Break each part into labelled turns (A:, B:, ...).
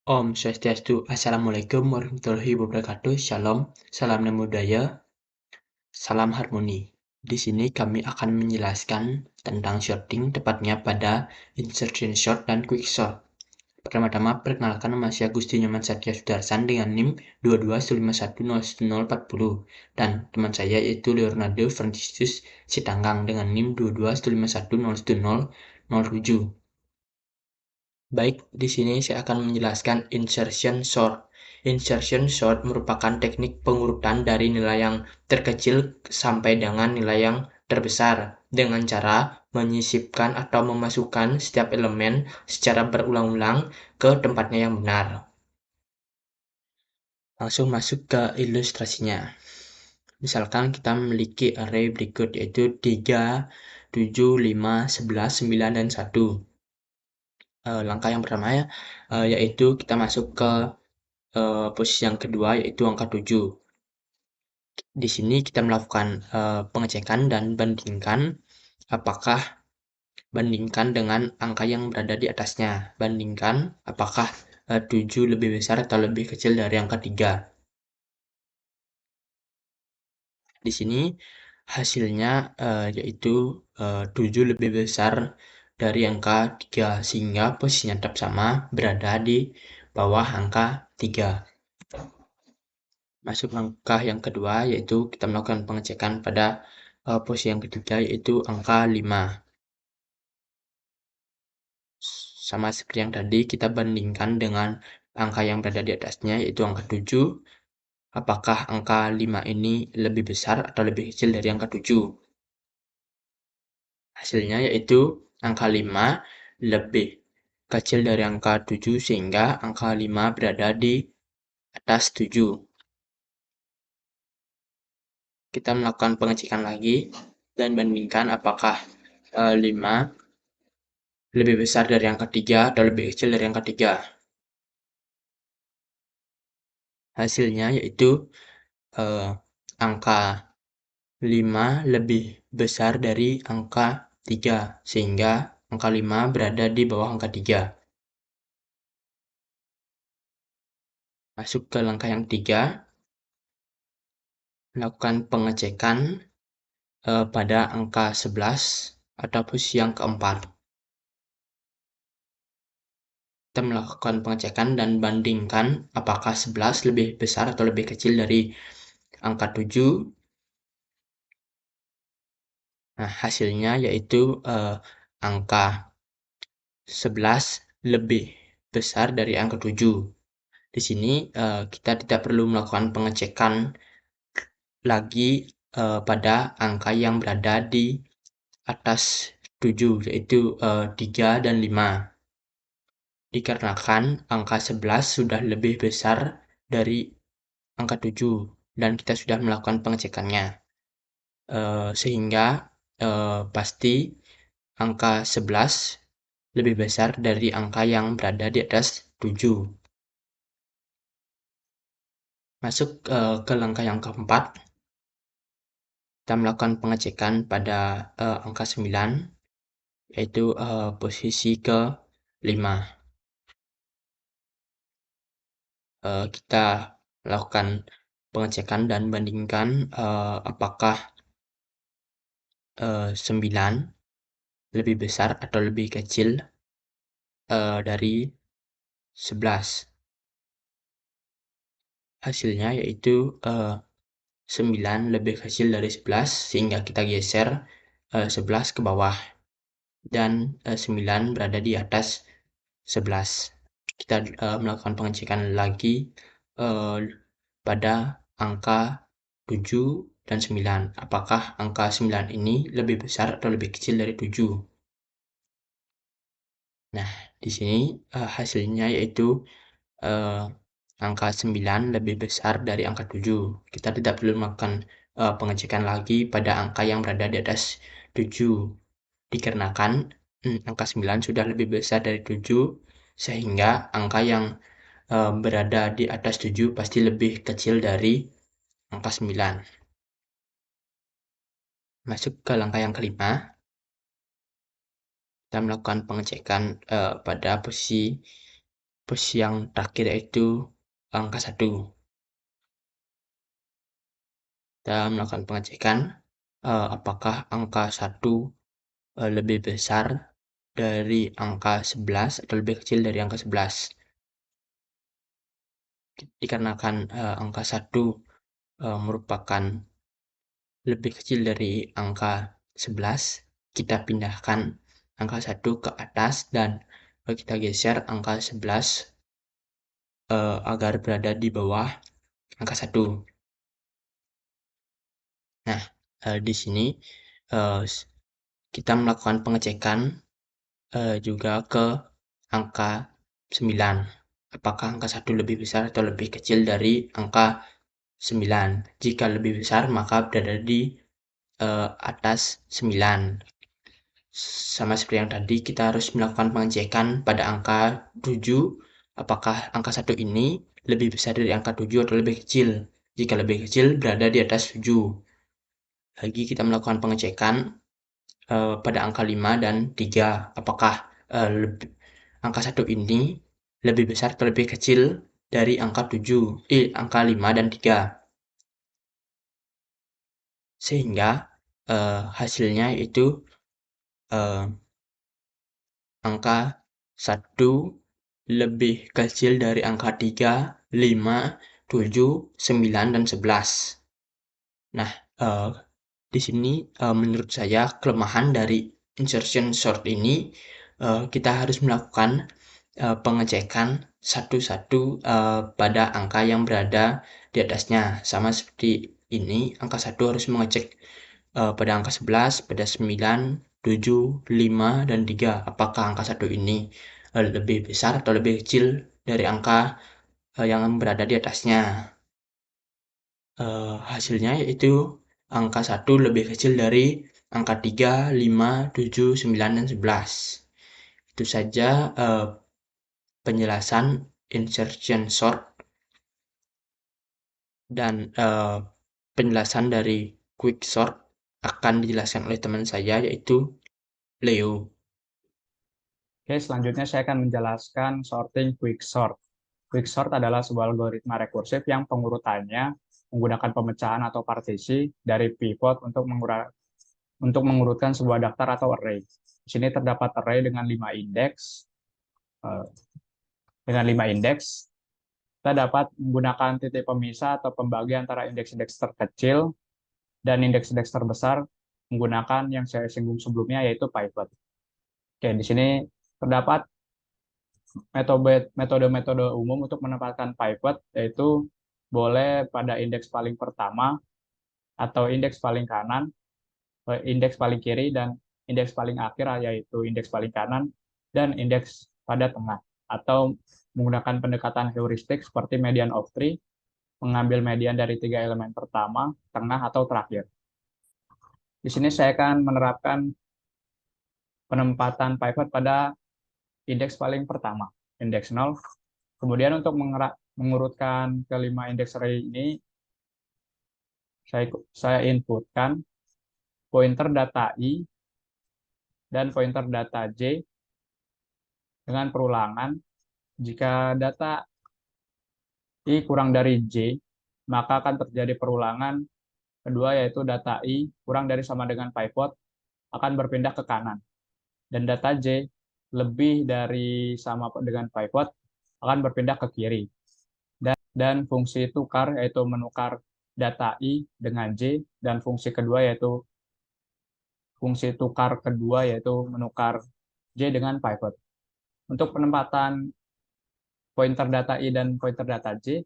A: Om Swastiastu, Assalamualaikum warahmatullahi wabarakatuh, Shalom, salam namo buddhaya, salam harmoni. Di sini kami akan menjelaskan tentang shorting, tepatnya pada insertion short dan quick short. Pertama-tama, perkenalkan nama saya Gusti Nyoman Satya Sudarsan dengan NIM 221510140 dan teman saya yaitu Leonardo Francisus Sitanggang dengan NIM 221510107. Baik, di sini saya akan menjelaskan insertion sort. Insertion sort merupakan teknik pengurutan dari nilai yang terkecil sampai dengan nilai yang terbesar dengan cara menyisipkan atau memasukkan setiap elemen secara berulang-ulang ke tempatnya yang benar. Langsung masuk ke ilustrasinya. Misalkan kita memiliki array berikut yaitu 3, 7, 5, 11, 9, dan 1. Langkah yang pertama yaitu kita masuk ke posisi yang kedua yaitu angka 7. Di sini kita melakukan pengecekan dan bandingkan dengan angka yang berada di atasnya. Bandingkan apakah 7 lebih besar atau lebih kecil dari angka 3. Di sini hasilnya yaitu 7 lebih besar dari angka 3 sehingga posisinya tetap sama berada di bawah angka 3. Masuk langkah yang kedua yaitu kita melakukan pengecekan pada posisi yang ketiga yaitu angka 5. Sama seperti yang tadi kita bandingkan dengan angka yang berada di atasnya yaitu angka 7. Apakah angka 5 ini lebih besar atau lebih kecil dari angka 7? Hasilnya yaitu angka 5 lebih kecil dari angka 7 sehingga angka 5 berada di atas 7. Kita melakukan pengecekan lagi dan bandingkan apakah 5 lebih besar dari angka 3 atau lebih kecil dari angka 3. Hasilnya yaitu angka 5 lebih besar dari angka 3 sehingga angka 5 berada di bawah angka 3. Masuk ke langkah yang ketiga, melakukan pengecekan pada angka 11 atau posisi yang keempat. Kita melakukan pengecekan dan bandingkan apakah 11 lebih besar atau lebih kecil dari angka 7. Nah, hasilnya yaitu angka 11 lebih besar dari angka 7. Di sini kita tidak perlu melakukan pengecekan lagi pada angka yang berada di atas 7 yaitu 3 dan 5. Dikarenakan angka 11 sudah lebih besar dari angka 7 dan kita sudah melakukan pengecekannya. Sehingga pasti angka 11 lebih besar dari angka yang berada di atas 7. Masuk ke langkah yang keempat. Kita melakukan pengecekan pada angka 9 yaitu posisi ke-5. Kita lakukan pengecekan dan bandingkan apakah 9 lebih besar atau lebih kecil dari 11. Hasilnya yaitu 9 lebih kecil dari 11 sehingga kita geser 11 ke bawah dan 9 berada di atas 11. Kita melakukan pengecekan lagi pada angka 7 dan 9. Apakah angka 9 ini lebih besar atau lebih kecil dari 7? Nah, di sini hasilnya yaitu angka 9 lebih besar dari angka 7. Kita tidak perlu melakukan pengecekan lagi pada angka yang berada di atas 7. Dikarenakan angka 9 sudah lebih besar dari 7, sehingga angka yang berada di atas 7 pasti lebih kecil dari angka 9. Masuk ke langkah yang kelima. Kita melakukan pengecekan pada posisi posisi yang terakhir yaitu angka 1. Kita melakukan pengecekan apakah angka 1 lebih besar dari angka 11 atau lebih kecil dari angka 11. Dikarenakan angka 1 merupakan lebih kecil dari angka 11, kita pindahkan angka 1 ke atas dan kita geser angka 11 agar berada di bawah angka 1. Nah, di sini kita melakukan pengecekan juga ke angka 9. Apakah angka 1 lebih besar atau lebih kecil dari angka 9? Jika lebih besar, maka berada di atas 9. Sama seperti yang tadi, kita harus melakukan pengecekan pada angka 7. Apakah angka 1 ini lebih besar dari angka 7 atau lebih kecil? Jika lebih kecil, berada di atas 7. Lagi kita melakukan pengecekan pada angka 5 dan 3. Apakah angka 1 ini lebih besar atau lebih kecil dari angka 5 dan 3. Sehingga hasilnya itu angka 1 lebih kecil dari angka 3, 5, 7, 9, dan 11. Nah, di sini menurut saya kelemahan dari insertion sort ini, kita harus melakukan pengecekan satu-satu pada angka yang berada di atasnya. Sama seperti ini, angka 1 harus mengecek pada angka 11, pada 9, 7, 5, dan 3. Apakah angka 1 ini lebih besar atau lebih kecil dari angka yang berada di atasnya. Hasilnya yaitu angka 1 lebih kecil dari angka 3, 5, 7, 9, dan 11. Itu saja penjelasan insertion sort dan penjelasan dari quick sort akan dijelaskan oleh teman saya yaitu Leo.
B: Oke, selanjutnya saya akan menjelaskan sorting quicksort. Quicksort adalah sebuah algoritma rekursif yang pengurutannya menggunakan pemecahan atau partisi dari pivot untuk mengurutkan sebuah daftar atau array. Di sini terdapat array dengan 5 indeks. Kita dapat menggunakan titik pemisah atau pembagi antara indeks-indeks terkecil dan indeks-indeks terbesar menggunakan yang saya singgung sebelumnya, yaitu pivot. Oke, di sini terdapat metode-metode umum untuk menempatkan pivot, yaitu boleh pada indeks paling pertama atau indeks paling kanan, indeks paling kiri, dan indeks paling akhir, yaitu indeks paling kanan dan indeks pada tengah, atau menggunakan pendekatan heuristik seperti median of tree, mengambil median dari 3 elemen pertama, tengah, atau terakhir. Di sini saya akan menerapkan penempatan pivot pada indeks paling pertama, indeks 0. Kemudian untuk mengurutkan kelima indeks array ini, saya inputkan pointer data I dan pointer data J dengan perulangan. Jika data I kurang dari J, maka akan terjadi perulangan kedua, yaitu data I kurang dari sama dengan pivot akan berpindah ke kanan. Dan data J lebih dari sama dengan pivot akan berpindah ke kiri. Dan fungsi tukar, yaitu menukar data I dengan J, dan fungsi tukar kedua yaitu menukar J dengan pivot. Untuk penempatan pointer data I dan pointer data J,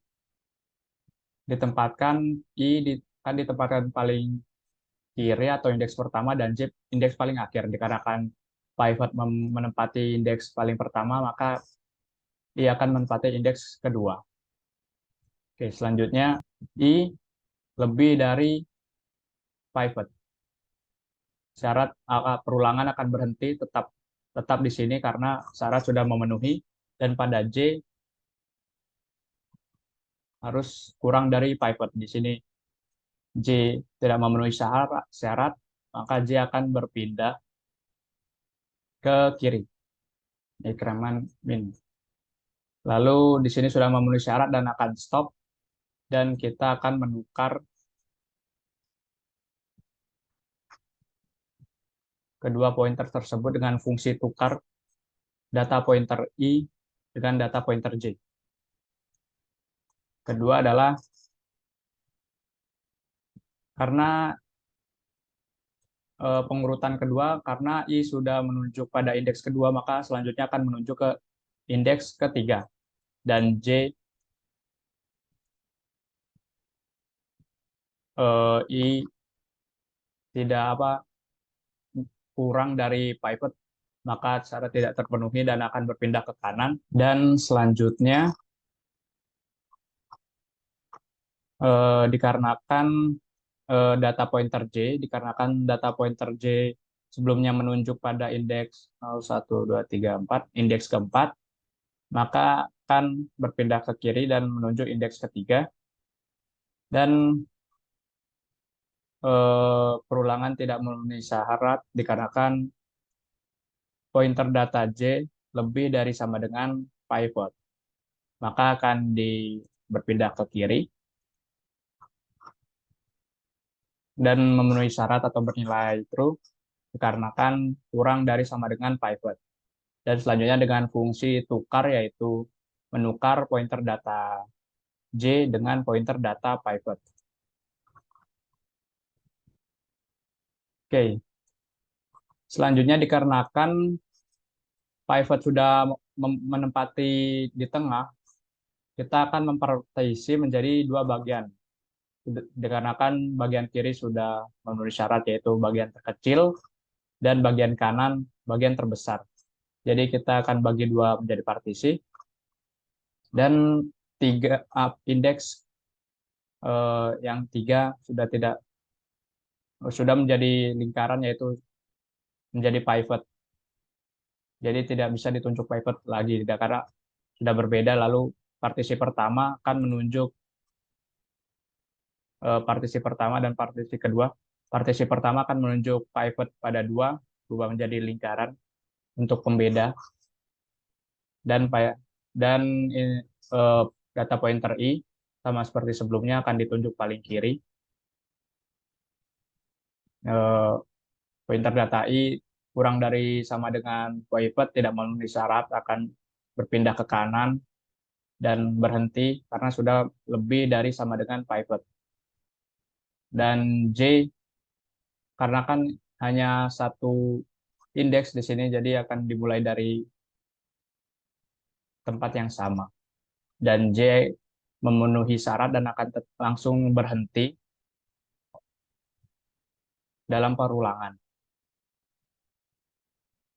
B: akan ditempatkan paling kiri atau indeks pertama dan J indeks paling akhir. Dikarenakan pivot menempati indeks paling pertama, maka ia akan menempati indeks kedua. Oke, selanjutnya I lebih dari pivot. Syarat perulangan akan berhenti tetap di sini karena syarat sudah memenuhi, dan pada J harus kurang dari pivot. Di sini J tidak memenuhi syarat, maka J akan berpindah ke kiri, increment min. Lalu di sini sudah memenuhi syarat dan akan stop, dan kita akan menukar kedua pointer tersebut dengan fungsi tukar data pointer I dengan data pointer J. Kedua adalah karena pengurutan kedua, karena I sudah menunjuk pada indeks kedua, maka selanjutnya akan menunjuk ke indeks ketiga. Dan J, I tidak kurang dari pivot, maka syarat tidak terpenuhi dan akan berpindah ke kanan. Dan selanjutnya dikarenakan dikarenakan data pointer J sebelumnya menunjuk pada indeks 0, 1, 2, 3, 4, indeks keempat, maka akan berpindah ke kiri dan menunjuk indeks ketiga. Dan perulangan tidak memenuhi syarat dikarenakan pointer data J lebih dari sama dengan pivot, maka akan berpindah ke kiri dan memenuhi syarat atau bernilai true dikarenakan kurang dari sama dengan pivot. Dan selanjutnya dengan fungsi tukar, yaitu menukar pointer data J dengan pointer data pivot. Oke. Selanjutnya dikarenakan pivot sudah menempati di tengah, kita akan mempartisi menjadi dua bagian. Dikarenakan bagian kiri sudah memenuhi syarat, yaitu bagian terkecil, dan bagian kanan bagian terbesar. Jadi kita akan bagi dua menjadi partisi, dan indeks yang tiga sudah menjadi lingkaran, yaitu menjadi pivot. Jadi tidak bisa ditunjuk pivot lagi, karena sudah berbeda. Lalu partisi pertama akan menunjuk partisi pertama dan partisi kedua. Partisi pertama akan menunjuk pivot pada berubah menjadi lingkaran untuk pembeda, dan eh, data pointer I sama seperti sebelumnya akan ditunjuk paling kiri. Eh, Pointer data I kurang dari sama dengan pivot, tidak memenuhi syarat, akan berpindah ke kanan dan berhenti karena sudah lebih dari sama dengan pivot. Dan J, karena kan hanya satu indeks di sini, jadi akan dimulai dari tempat yang sama. Dan J memenuhi syarat dan akan langsung berhenti dalam perulangan.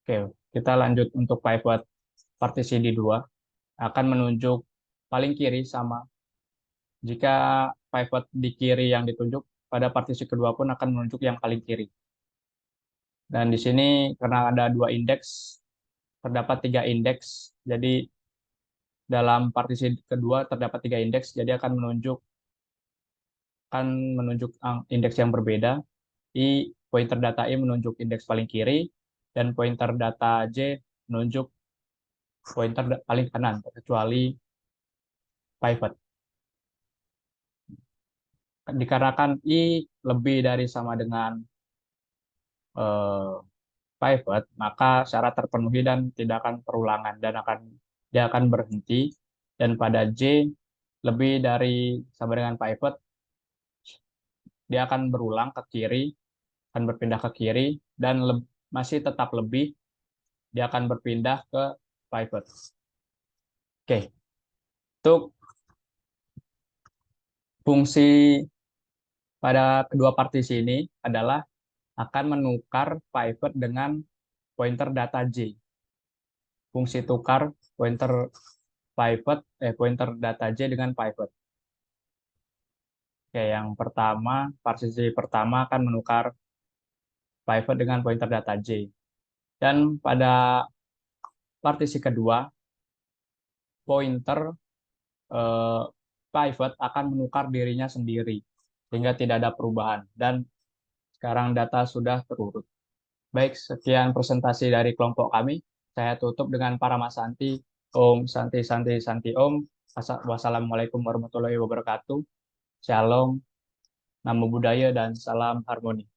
B: Oke, kita lanjut untuk pivot partisi di 2. Akan menunjuk paling kiri sama. Jika pivot di kiri yang ditunjuk, pada partisi kedua pun akan menunjuk yang paling kiri. Dan di sini karena ada dua indeks, terdapat 3 indeks. Jadi dalam partisi kedua terdapat 3 indeks, jadi akan menunjuk indeks yang berbeda. Pointer data I menunjuk indeks paling kiri, dan pointer data J menunjuk pointer paling kanan, kecuali pivot. Dikarenakan I lebih dari sama dengan eh, pivot, maka syarat terpenuhi dan tidak akan perulangan, dan dia akan berhenti. Dan pada J lebih dari sama dengan pivot, dia akan berulang ke kiri, akan berpindah ke kiri, dan masih tetap lebih, dia akan berpindah ke pivot. Oke, untuk fungsi pada kedua partisi ini adalah akan menukar pivot dengan pointer data J. Fungsi tukar pointer data J dengan pivot. Oke, yang pertama, partisi pertama akan menukar pivot dengan pointer data J. Dan pada partisi kedua, pointer eh, pivot akan menukar dirinya sendiri, sehingga tidak ada perubahan. Dan sekarang data sudah terurut. Baik, sekian presentasi dari kelompok kami. Saya tutup dengan Paramasanti. Om Santi Santi Santi Om. Wassalamualaikum warahmatullahi wabarakatuh. Shalom, namo buddhaya, dan salam harmoni.